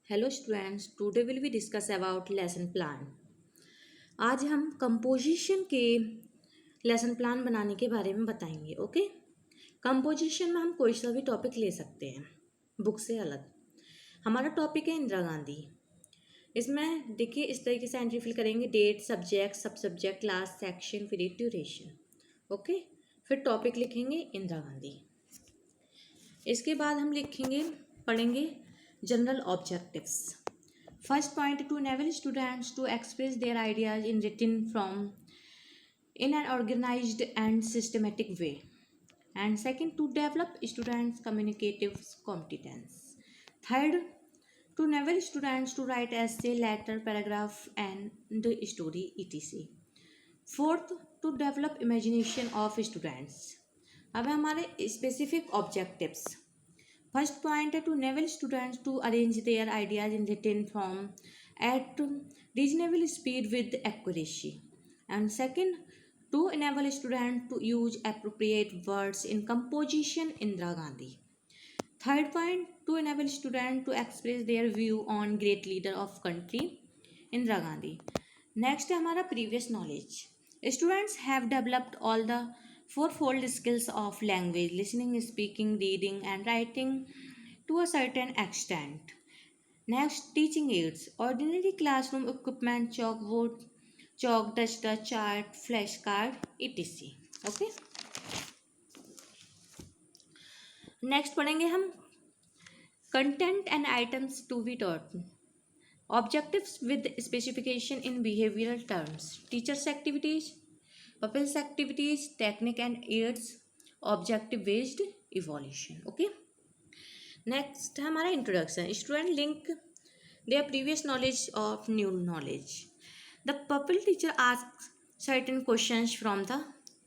Hello students, today will be discuss about lesson plan. आज हम composition के lesson plan बनाने के बारे में बताएंगे। ओके, कंपोजिशन में हम कोई सा भी टॉपिक ले सकते हैं बुक से अलग। हमारा टॉपिक है इंदिरा गांधी। इसमें देखिए इस तरीके से एंट्री फिल करेंगे: डेट, सब्जेक्ट, सब subject, class, section, period, duration. Okay, फिर टॉपिक लिखेंगे इंदिरा गांधी। इसके बाद हम लिखेंगे, पढ़ेंगे general objectives. First point, to enable students to express their ideas in written form in an organized and systematic way. And second, to develop students' communicative competence. Third, to enable students to write essay, letter, paragraph, and story, etc. Fourth, to develop imagination of students. अब हमारे specific objectives. First point है to enable students to arrange their ideas in written form at reasonable speed with accuracy. And second, to enable students to use appropriate words in composition Indira Gandhi. Third point, to enable students to express their view on great leader of country Indira Gandhi. Next है हमारा previous knowledge. Students have developed all the fourfold skills of language: listening, speaking, reading, and writing to a certain extent. Next, teaching aids: ordinary classroom equipment, chalkboard, chalk, duster, chart, flashcard, etc. Okay. Next पढ़ेंगे हम content and items to be taught. Objectives with specification in behavioral terms: teachers activities, pupils activities, technique and aids, objective based evaluation. Okay. Next है हमारा introduction. Student link there previous knowledge of new knowledge. The purple teacher ask certain questions from the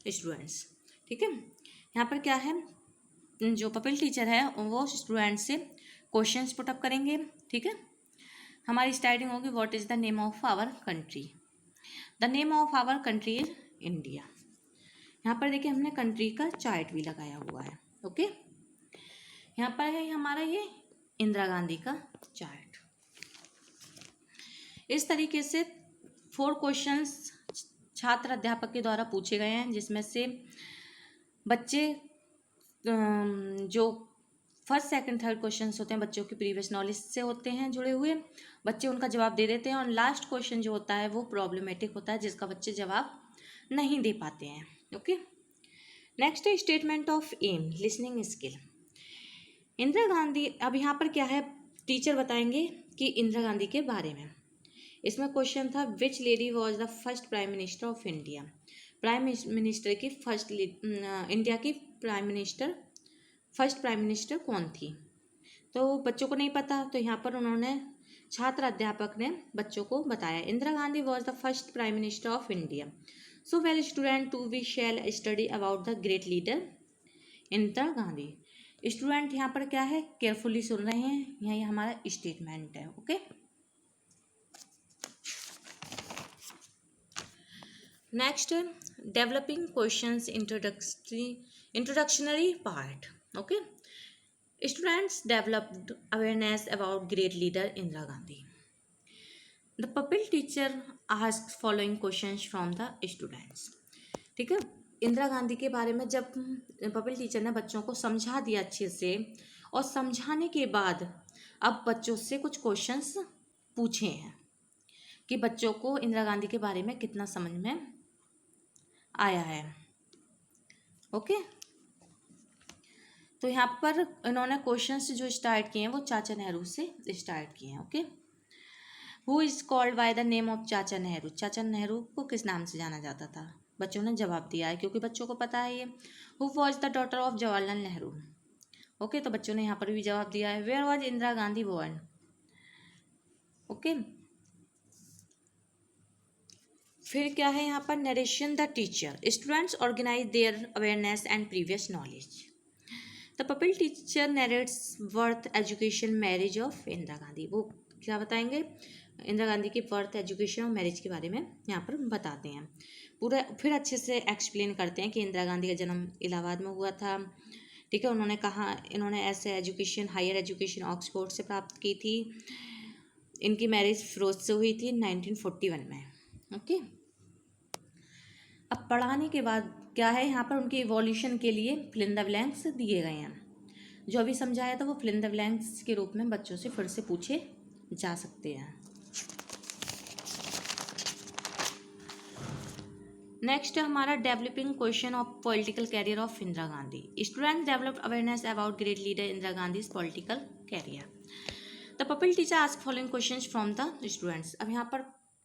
students. ठीक है, यहाँ पर क्या है, जो purple teacher है वो स्टूडेंट से क्वेश्चंस पुटअप करेंगे. ठीक है, हमारी स्टार्टिंग होगी what is the name of our country. The name of our country is India. यहाँ पर देखिए हमने कंट्री का चार्ट भी लगाया हुआ है. ओके, यहाँ पर है हमारा ये इंदिरा गांधी का चार्ट. इस तरीके से 4 क्वेश्चंस छात्र अध्यापक के द्वारा पूछे गए हैं, जिसमें से बच्चे जो फर्स्ट सेकंड थर्ड क्वेश्चंस होते हैं बच्चों की प्रीवियस नॉलेज से होते हैं जुड़े हुए, बच्चे उनका जवाब दे देते हैं. और लास्ट क्वेश्चन जो होता है वो प्रॉब्लमेटिक होता है, जिसका बच्चे जवाब नहीं दे पाते हैं. ओके, नेक्स्ट है statement of M, listening skill. Indira Gandhi, अब यहाँ पर क्या है, टीचर बताएंगे कि इंदिरा गांधी के बारे में. इसमें क्वेश्चन था which lady was the first prime minister of India. Prime minister की फर्स्ट, इंडिया की prime minister, first prime minister कौन थी. तो बच्चों को नहीं पता, तो यहाँ पर उन्होंने, छात्र अध्यापक ने बच्चों को बताया Indira Gandhi was the first prime minister of India. So well student, to we shall study about the great leader Indira Gandhi. Student यहाँ पर क्या है, केयरफुली सुन रहे हैं, यहाँ ये हमारा स्टेटमेंट है. Okay, next developing questions, introductory part. Okay, students developed awareness about great leader Indira Gandhi. The pupil teacher asked following questions from the students. ठीक है, इंदिरा गांधी के बारे में जब पपिल टीचर ने बच्चों को समझा दिया अच्छे से, और समझाने के बाद अब बच्चों से कुछ क्वेश्चंस पूछे हैं कि बच्चों को इंदिरा गांधी के बारे में कितना समझ में आया है. ओके, तो यहाँ पर इन्होंने क्वेश्चंस जो स्टार्ट किए हैं वो चाचा नेहरू से स्टार्ट किए हैं. Okay, who is called by the name of चाचा नेहरू. चाचा नेहरू को किस नाम से जाना जाता था. बच्चों ने जवाब दिया है, क्योंकि बच्चों को पता है ये. Who was the daughter of Jawaharlal Nehru. Okay, तो बच्चों ने यहाँ पर भी जवाब दिया है. Where was Indira Gandhi born. Okay, फिर क्या है यहाँ पर, narration the teacher. Students organise their awareness and previous knowledge. The pupil teacher narrates birth, education, marriage of Indira Gandhi. वो क्या बताएंगे, इंदिरा गांधी की बर्थ, एजुकेशन और मैरिज के बारे में यहाँ पर बताते हैं पूरा. फिर अच्छे से एक्सप्लेन करते हैं कि इंदिरा गांधी का जन्म इलाहाबाद में हुआ था. ठीक है, उन्होंने कहा, इन्होंने ऐसे एजुकेशन, हायर एजुकेशन ऑक्सफोर्ड से प्राप्त की थी. इनकी मैरिज फिरोज से हुई थी 1941 में। ओके, अब पढ़ाने के बाद क्या है यहाँ पर उनके इवोल्यूशन के लिए फिल इन द ब्लैंक्स दिए गए हैं। जो अभी समझाया था वो फिल इन द ब्लैंक्स के रूप में बच्चों से फिर से पूछे जा सकते हैं। नेक्स्ट है हमारा developing question of political career of Indira Gandhi. Students developed awareness about great leader Indira Gandhi's political career. The pupil teacher ask following questions from the students. अब यहाँ पर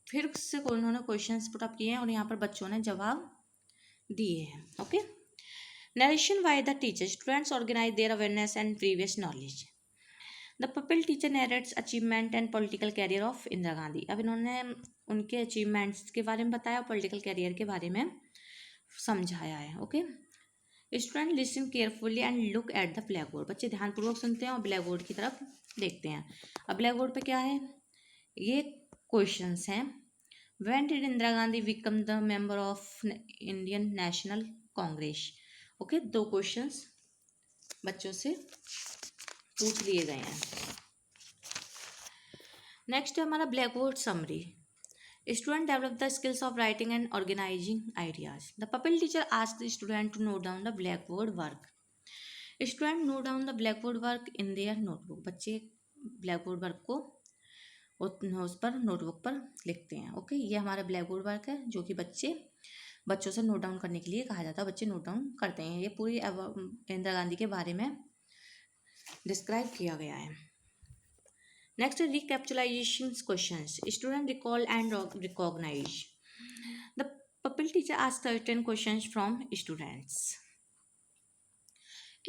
फिर से उन्होंने क्वेश्चंस पुट अप किए हैं और यहाँ पर बच्चों ने जवाब दिए हैं। Okay, narration by the teacher, students organise their awareness and previous knowledge. The pupil teacher narrates achievement and political career of Indira Gandhi. अब इन्होंने उनके अचीवमेंट्स के बारे में बताया, पॉलिटिकल कैरियर के बारे में समझाया है। Okay, student listen carefully and look at the black board. बच्चे ध्यानपूर्वक सुनते हैं और ब्लैक बोर्ड की तरफ देखते हैं। अब ब्लैक बोर्ड पे क्या है, ये क्वेश्चंस हैं। When did Indira Gandhi become the member of Indian national Congress. Okay, दो क्वेश्चंस बच्चों से पूछ लिए गए हैं। नेक्स्ट है हमारा black board summary. Student develop the skills of writing and organizing ideas. The pupil teacher asked the student to note down the blackboard work. Student note down the blackboard work in their notebook. बच्चे blackboard work को उस पर notebook पर लिखते हैं। Okay, ये हमारा blackboard work है जो कि बच्चों से नोट डाउन करने के लिए कहा जाता है। बच्चे नोट डाउन करते हैं। ये पूरी इंदिरा गांधी के बारे में डिस्क्राइब किया गया है। Next recapitulation questions. Student recall and recognize. The pupil teacher asks certain questions from students.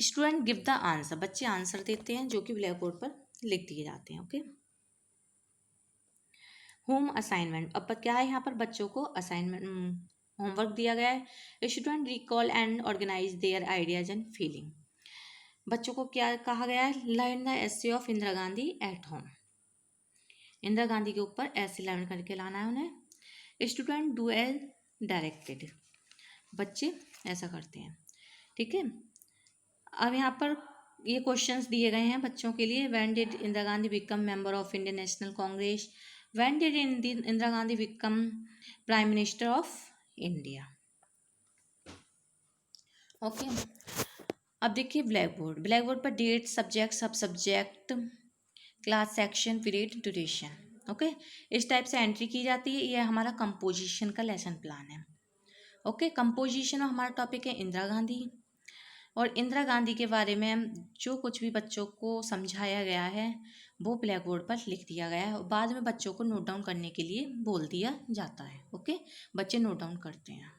Student give the answer. बच्चे आंसर देते हैं जो कि ब्लैक बोर्ड पर लिख दिए जाते हैं। Okay, home assignment. अब क्या है यहाँ पर बच्चों को असाइनमेंट होमवर्क दिया गया है। Student recall and organise their ideas and feeling. बच्चों को क्या कहा गया है, learn the essay of Indira Gandhi at home. Indira Gandhi के ऊपर ऐसे लर्न करके लाना है उन्हें। Student do as directed. बच्चे ऐसा करते हैं। ठीक है, अब यहाँ पर ये क्वेश्चंस दिए गए हैं बच्चों के लिए। When did Indira Gandhi become member of Indian national Congress. When did Indira Gandhi become prime minister of India. Okay, अब देखिए ब्लैक बोर्ड पर डेट, सब्जेक्ट, सब subject, class, section, period, duration. Okay, इस टाइप से एंट्री की जाती है। ये हमारा कंपोजिशन का लेसन प्लान है। ओके, कंपोजिशन में हमारा टॉपिक है इंदिरा गांधी, और इंदिरा गांधी के बारे में जो कुछ भी बच्चों को समझाया गया है वो ब्लैक बोर्ड पर लिख दिया गया है और बाद में बच्चों को नोट डाउन करने के लिए बोल दिया जाता है। ओके, बच्चे नोट डाउन करते हैं।